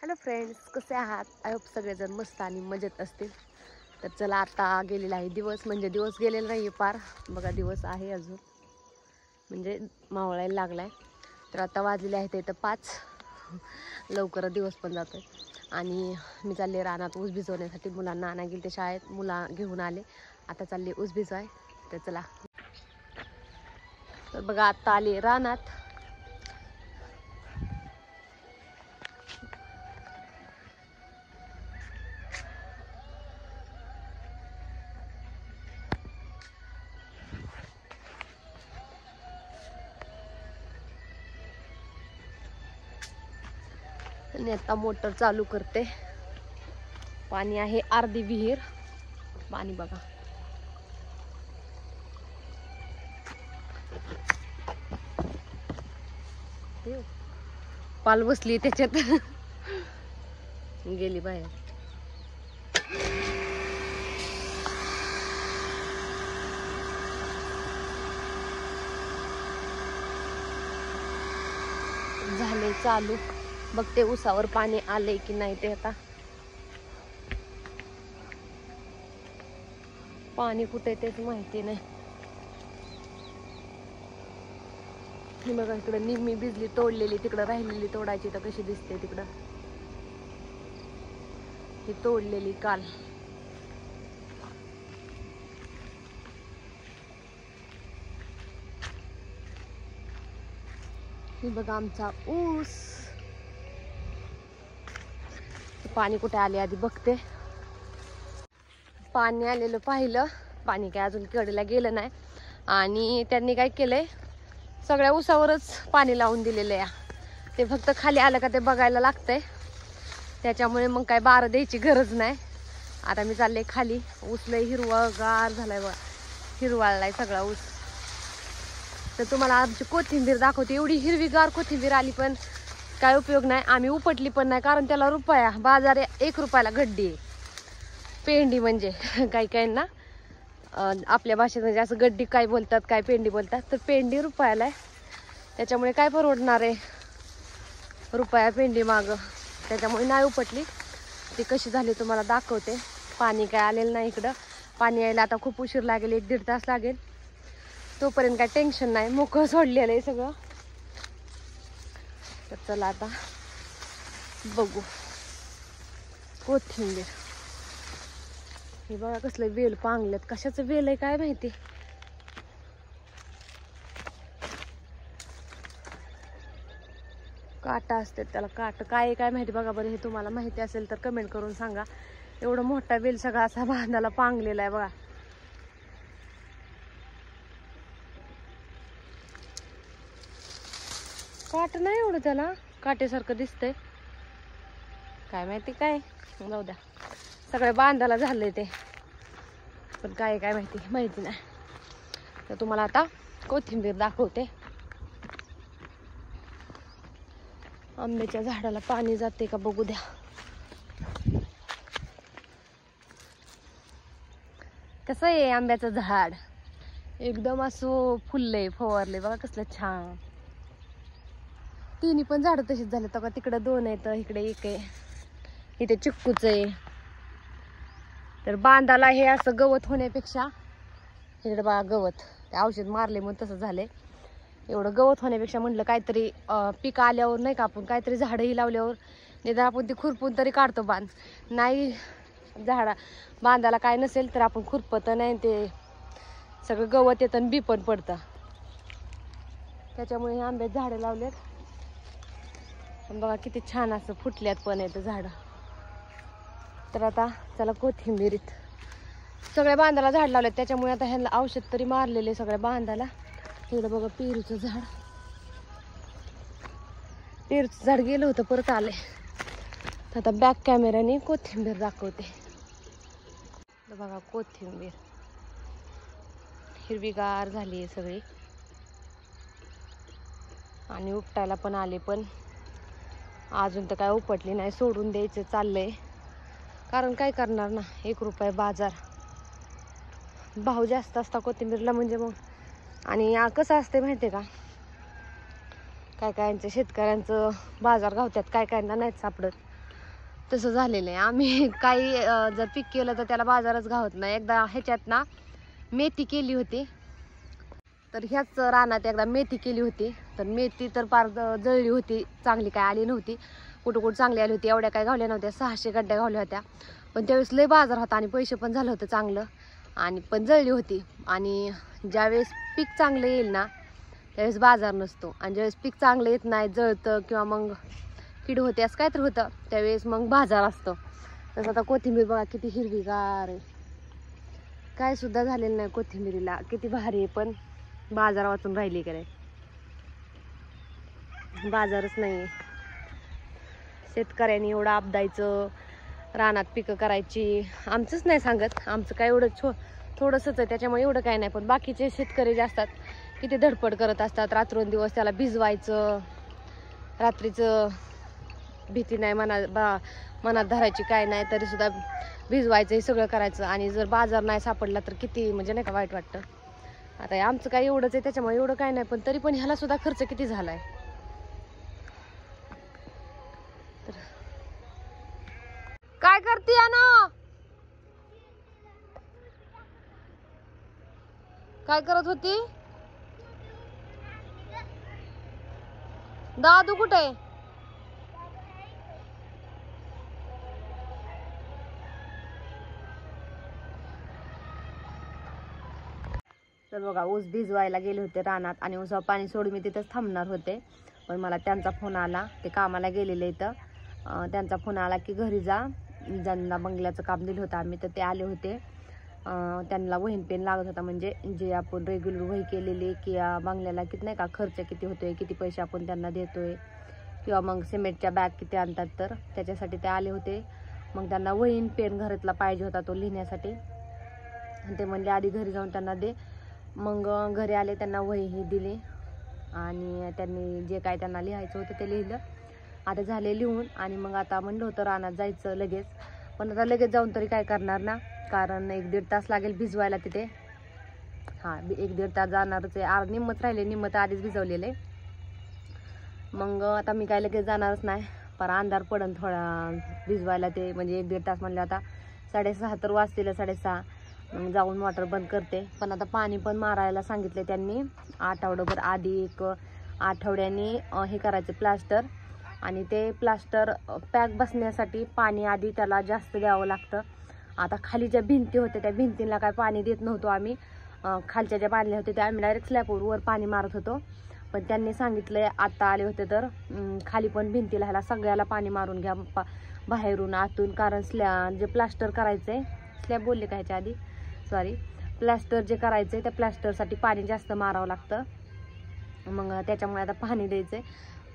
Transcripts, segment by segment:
Hello friends, कसे आहात? I hope सगळेजण मस्त आणि मजेत असतील. तर चला, आता गेलेला आहे दिवस, म्हणजे दिवस गेलेला नाही आहे पार, बघा दिवस आहे अजून, म्हणजे मावळायला लागलाय. तर आता वाजलेले आहेत इथं 5. लवकर दिवस पण जातोय. आणि मी चालले रानात ऊस भिजवण्यासाठी. मुलांना आणा गेले ते शाळेत, मुला घेऊन आले, आता चालले ऊस भिजवाय. तर चला, तर बघा आता आले रानात. आणि आता मोटर चालू करते. पाणी आहे, अर्धी विहीर पाणी बघा. पाल बसली त्याच्यात. गेली बाहेर. झाले चालू, बघते उसावर पाणी आले की नाही ते. आता पाणी कुठे तेच माहिती नाही. ही बघा, इकडं निम्मी भिजली, तोडलेली, तिकडं राहिलेली तोडायची. तर कशी दिसते तिकडं, ही तोडलेली काल. ही बघा आमचा ऊस. पाणी कुठे आले आधी बघते. पाणी आलेलं पाहिलं, पाणी काय अजून कडेला गेलं नाही. आणि त्यांनी काय केलंय, सगळ्या ऊसावरच पाणी लावून दिलेलं आहे. ते फक्त खाली आलं का ते बघायला लागतंय, त्याच्यामुळे मग काय बारं द्यायची गरज नाही. आता मी चालले खाली. ऊस लय हिरवागार झालाय बघा, हिरवाळलाय सगळा ऊस. तर तुम्हाला आमची कोथिंबीर दाखवते. एवढी हिरवीगार कोथिंबीर आली, पण काय उपयोग नाही. आम्ही उपटली पण नाही, कारण त्याला रुपया बाजार 1 रुपयाला गड्डी आहे. पेंडी म्हणजे काही काही ना आपल्या भाषेत म्हणजे असं गड्डी काय बोलतात, काय पेंडी बोलतात. तर पेंडी रुपयाला आहे, त्याच्यामुळे काय परवडणार आहे रुपया पेंडी माग. त्याच्यामुळे नाही उपटली. ती कशी झाली तुम्हाला दाखवते. पाणी काय आलेलं नाही इकडं. पाणी यायला आता खूप उशीर लागेल, 1-1.5 तास लागेल. तोपर्यंत काय टेन्शन नाही, मोकळं सोडलेलं आहे सगळं. तर चला आता बघू कोथिंबीर. हे बघा कसलं वेल पांगल्यात, कशाचं वेल आहे काय माहिती. काटा असते त्याला, काट काय आहे काय माहिती. बघा बरं, हे तुम्हाला माहिती असेल तर कमेंट करून सांगा. एवढा मोठा वेल सगळा असा बांधाला पांगलेला आहे बघा. काट नाही एवढं त्याला, काटेसारखं दिसतंय, काय माहिती काय. जाऊ द्या, सगळ्या बांधाला झालंय ते, पण काय काय माहिती नाही. तर तुम्हाला आता कोथिंबीर दाखवते. आंब्याच्या झाडाला पाणी जाते का बघू द्या. कसं आहे आंब्याचं झाड, एकदम असं फुललंय, फवारले बघा कसलं छान. तिन्ही पण झाड तशीच झाले. तर तिकडे 2 आहेत, इकडे 1 आहे, इथे चिक्कूच आहे. तर बांधाला हे असं गवत होण्यापेक्षा, इकडे बघा गवत, ते औषध मारले म्हणून तसं झालंय. एवढं गवत होण्यापेक्षा म्हटलं काहीतरी पीक आल्यावर नाही का, आपण काहीतरी झाडंही लावल्यावर निदान आपण ती खुरपून तरी काढतो बांध. नाही बांधाला काय नसेल तर आपण खुरपत नाही, ते सगळं गवत येतं आणि बी पण पडतं. त्याच्यामुळे हे आंब्यात झाडं लावलेत. बघा किती छान असं फुटल्यात पण येतं झाडं. तर आता चला कोथिंबीरीत. सगळ्या बांधाला झाड लावलेत, त्याच्यामुळे आता ह्यांना औषध तरी मारलेले सगळ्या बांधाला. इकडं बघा पेरूचं झाड, पेरूचं झाड गेलं होतं, परत आले. आता बॅक कॅमेऱ्याने कोथिंबीर दाखवते. बघा कोथिंबीर हिरवीगार झाली आहे सगळी, आणि उपटायला पण आले, पण अजून तर काय उपटली नाही. सोडून द्यायचं चाललंय, कारण काय करणार ना, 1 रुपया बाजार, भाव जास्त असता कोथिंबीरला म्हणजे मग. आणि कसं असते माहिती आहे का, काय कायांचं शेतकऱ्यांचं बाजार गावत्यात, काय कायांना नाहीत सापडत. तसं झालेलं आहे. आम्ही काही जर पीक केलं तर त्याला बाजारच गावत नाही. एकदा ह्याच्यात ना मेथी केली होती, तर ह्याच रानात एकदा मेथी केली होती, तर मेथी तर फार जळली होती, चांगली काय आली नव्हती. कुठं कुठं चांगली आली होती, एवढ्या काय घावल्या नव्हत्या, 600 गड्ड्या घावल्या होत्या. पण त्यावेळेस लय बाजार होता आणि पैसे पण झालं होतं चांगलं, आणि पण जळली होती. आणि ज्यावेळेस पीक चांगलं येईल ना त्यावेळेस बाजार नसतो, आणि ज्यावेळेस पीक चांगलं येत नाही, जळतं किंवा मग कीड होते असं काय तर होतं, त्यावेळेस मग बाजार असतो. तसं आता कोथिंबीर बघा किती हिरवीगार आहे, काय सुद्धा झालेलं नाही कोथिंबीरीला, किती भारी आहे. पण बाजार वाचून राहिली का नाही, बाजारच नाही. शेतकऱ्यांनी एवढं आपदायचं, रानात पिकं करायची. आमचंच नाही सांगत, आमचं काय एवढं थोडंसंच आहे, त्याच्यामुळे एवढं काय नाही. पण बाकीचे शेतकरी जे असतात किती धडपड करत असतात, रात्रंदिवस त्याला भिजवायचं, रात्रीचं भीती नाही मनात धरायची, काय नाही तरी सुद्धा भिजवायचं, हे सगळं करायचं. आणि जर बाजार नाही सापडला तर किती म्हणजे नाही का वाईट वाटतं. आता आमचं काय एवढंच आहे, त्याच्यामुळे एवढं काय नाही. पण तरी पण ह्याला सुद्धा खर्च किती झालाय. काय करते ना, काय करत होती दादू? कुठे? तर बघा ऊस भिजवायला गेले होते रानात, आणि ऊसावर पाणी सोडून मी तिथंच थांबणार होते. पण मला त्यांचा फोन आला, ते कामाला गेलेले इथं. त्यांचा फोन आला की घरी जा, ज्यांना बंगल्याचं काम दिलं होतं आम्ही, तर ते आले होते. त्यांना वहीन पेन लागत होता, म्हणजे जे आपण रेग्युलर वही केलेली किंवा बंगल्याला किती नाही का खर्च किती होतोय, किती पैसे आपण त्यांना देतोय, किंवा मग सिमेंटच्या बॅग किती आणतात, तर त्याच्यासाठी ते आले होते. मग त्यांना वहीन पेन घरातला पाहिजे होता तो लिहिण्यासाठी, ते म्हणले आधी घरी जाऊन त्यांना दे. मग घरी आले, त्यांना वही दिली, आणि त्यांनी जे काय त्यांना लिहायचं होतं ते लिहिलं. आता झाले लिहून, आणि मग आता म्हणलं होतं रानात जायचं लगेच. पण आता लगेच जाऊन तरी काय करणार ना, कारण 1-1.5 तास लागेल भिजवायला तिथे. 1-1.5 तास जाणारच आहे. निम्मच राहिले, निम्म तर आधीच भिजवलेले. मग आता मी काय लगेच जाणारच नाही, पर अंधार पडन थोडा भिजवायला ते, म्हणजे 1-1.5 तास म्हणलं. आता 6:30 तर वाजतील, 6:30. मग जाऊन मोटर बंद करते. पण आता पाणी पण मारायला सांगितले त्यांनी आठवड्याभर आधी. 1 आठवड्याने हे करायचं प्लास्टर, आणि ते प्लास्टर पॅक बसण्यासाठी पाणी आधी त्याला जास्त द्यावं लागतं. आता खाली ज्या भिंती होत्या त्या भिंतीला काय पाणी देत नव्हतो आम्ही. खालच्या ज्या बांधल्या होत्या त्या आम्ही डायरेक्ट स्लॅबवर पाणी मारत होतो. पण त्यांनी सांगितलंय, आता आले होते तर खाली पण भिंतीला ह्याला सगळ्याला पाणी मारून घ्या, बाहेरून आतून. कारण जे प्लास्टर करायचंय, स्लॅब बोलले का ह्याच्या आधी, सॉरी, प्लास्टर जे करायचंय त्या प्लास्टरसाठी पाणी जास्त मारावं लागतं. मग त्याच्यामुळे आता पाणी द्यायचंय.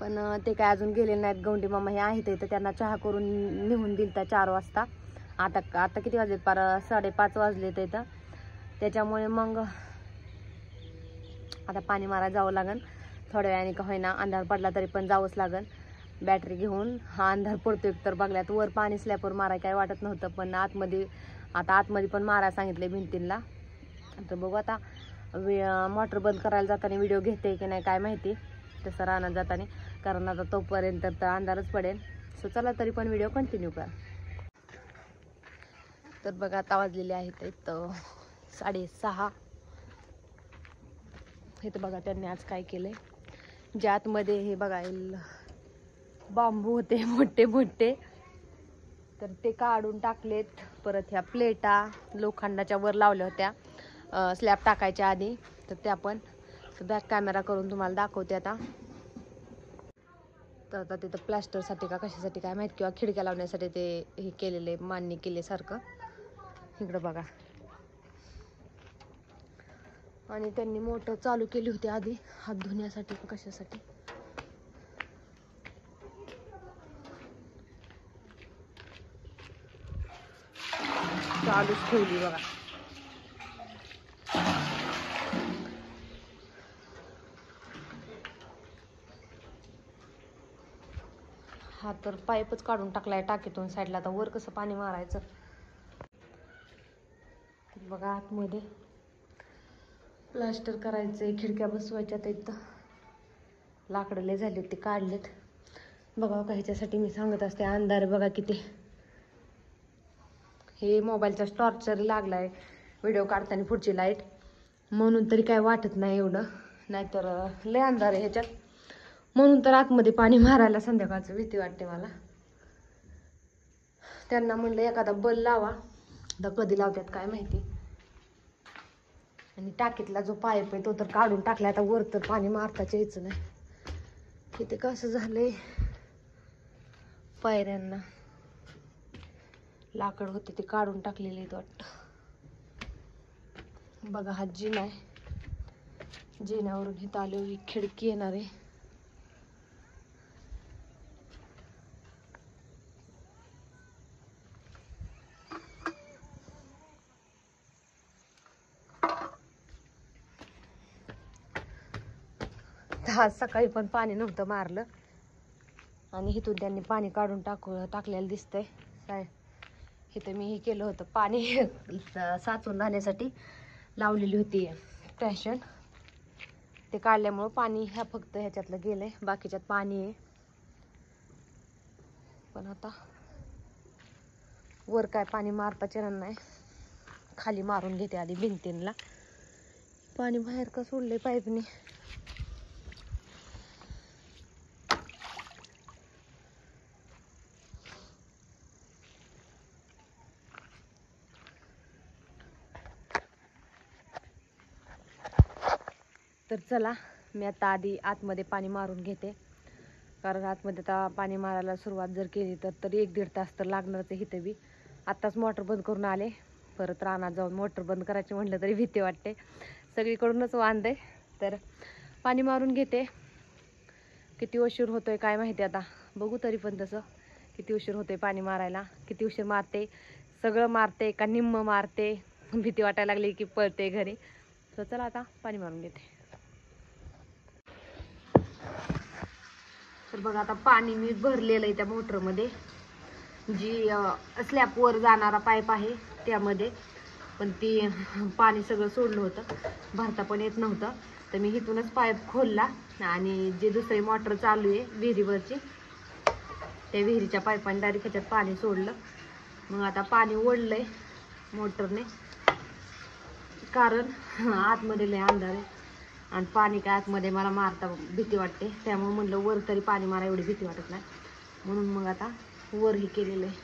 पण ते काय अजून गेलेले नाहीत. गौंडी मामा हे आहेत तर त्यांना चहा करून निघून दिलता 4 वाजता. आता किती वाजले, 5:30 वाजले इथं. त्याच्यामुळे मग आता पाणी मारायला जावं लागेल थोड्या वेळाने, का होईना अंधार पडला तरी पण जावंच लागेल बॅटरी घेऊन. हा अंधार पडतोय तर बघल्यात वर पाणी स्लॅबवर मारायला काय वाटत नव्हतं, पण आतमध्ये पण मारायला सांगितले भिंतींना. तर बघू आता मोटर बंद करायला जाताना व्हिडिओ घेते की नाही काय माहिती, तसं रानात जाताना, कारण आता तोपर्यंत तर अंधारच पडेल. सो चला तरी पण व्हिडिओ कंटिन्यू करा. तर बघा आता वाजलेले आहेत इथं 6:30. हे तर बघा त्यांनी आज काय केलंय, जे आतमध्ये हे बघा बांबू होते मोठे मोठे, तर ते काढून टाकलेत. परत ह्या प्लेटा लोखंडाच्या वर लावल्या होत्या स्लॅब टाकायच्या आधी, तर त्या पण बॅक कॅमेरा करून तुम्हाला दाखवते आता. तर आता तिथं प्लॅस्टरसाठी का कशासाठी काय माहीत, किंवा खिडक्या लावण्यासाठी ते हे केलेले, मान्य केल्यासारखं. इकडं बघा, आणि त्यांनी मोटर चालू केली होती आधी हात धुण्यासाठी का कशासाठी. चालूच ठेवली बघा. हा तर पाईपच काढून टाकलाय टाकीतून साईडला. आता वर कसं पाणी मारायचं बघा. आतमध्ये प्लास्टर करायचंय, खिडक्या बसवायच्या, इथं लाकडं लय झाले ते काढलेत. बघा का ह्याच्यासाठी मी सांगत असते, अंधार बघा किती. हे मोबाईलचा टॉर्चर लागलाय व्हिडिओ काढताना पुढची लाईट, म्हणून तरी काय वाटत नाही एवढं, नाहीतर लय अंधार आहे ह्याच्यात. म्हणून तर आतमध्ये पाणी मारायला संध्याकाळचं भीती वाटते मला. त्यांना म्हणलं एखादा बल लावा, आता कधी लावतात काय माहिती. आणि टाकीतला जो पाईप आहे तो तर काढून टाकला, आता वर तर पाणी मारताच यायचं नाही. इथे कसं झालंय पायऱ्यांना लाकड होते ते काढून टाकलेले आहेत वाटतं. बघा हा जिना आहे, जिन्यावरून इथं आलो, ही खिडकी येणार आहे. आज सकाळी पण पाणी नव्हतं मारलं आणि इथून त्यांनी पाणी काढून टाकलेलं दिसतंय. काय इथं मी हे केलं होतं, पाणी साचून राहण्यासाठी लावलेली होती स्टेशन, ते काढल्यामुळं पाणी ह्या फक्त ह्याच्यातलं गेलंय, बाकीच्यात पाणी आहे. पण आता वर काय पाणी मारताच येणार नाही, खाली मारून घेते आधी भिंतींना. पाणी बाहेर का सोडलंय पाईपने. तर चला मी आता आधी आतमध्ये पाणी मारून घेते, कारण आतमध्ये आता पाणी मारायला सुरुवात जर केली तर 1-1.5 तास तर लागणारच आहे. इथे बी आत्ताच मोटर बंद करून आले, परत रानात जाऊन मोटर बंद करायची म्हटलं तरी भीती वाटते, सगळीकडूनच वांद आहे. तर पाणी मारून घेते. किती उशीर होतोय काय माहिती, आता बघू. तरी पण तसं किती उशीर होतोय पाणी मारायला, किती उशीर मारते, सगळं मारते का निम्म मारते, भीती वाटायला लागली की पळते घरी. तर चला आता पाणी मारून घेते. तर बघा आता पाणी मी भरलेलं आहे त्या मोटरमध्ये, जी स्लॅपवर जाणारा पाईप आहे त्यामध्ये, पण ती पाणी सगळं सोडलं होतं, भरता पण येत नव्हतं. तर मी इथूनच पाईप खोलला आणि जे दुसरी मोटर चालू आहे विहिरीवरची, त्या विहिरीच्या पाईपाने डायरेक्ट ह्याच्यात पाणी सोडलं. मग आता पाणी ओढलंय मोटरने, कारण आतमध्ये लय अंधार आहे आणि पाणी काय आतमध्ये मला मारता भीती वाटते. त्यामुळे म्हणलं वर तरी पाणी मारा एवढी भीती वाटत नाही, म्हणून मग आता वरही केलेलं आहे,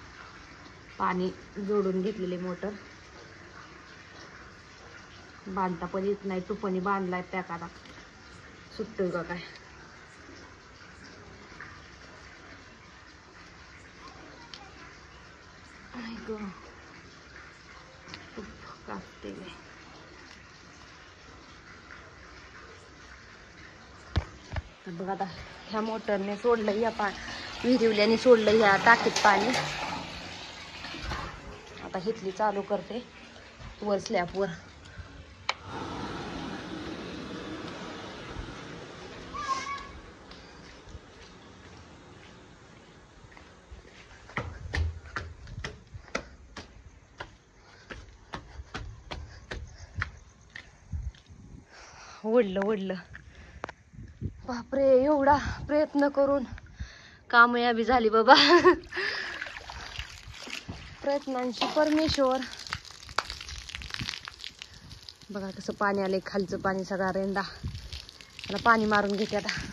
पाणी जोडून घेतलेले मोटर. बांधता पण येत नाही, टुपणी बांधलाय त्या काढा सुटतोय का काय. कापते बघा. आता ह्या मोटरने सोडलं, या विहिरीवल्याने सोडलं ह्या टाकीत पाणी. आता हिथली चालू करते वर स्लॅपवर. ओढलं बापरे, एवढा प्रयत्न करून कामयाबी झाली बाबा. प्रयत्नांची परमेश्वर. बघा कसं पाणी आले, खालचं पाणी सगळा रेंदा. मला पाणी मारून घेते आता.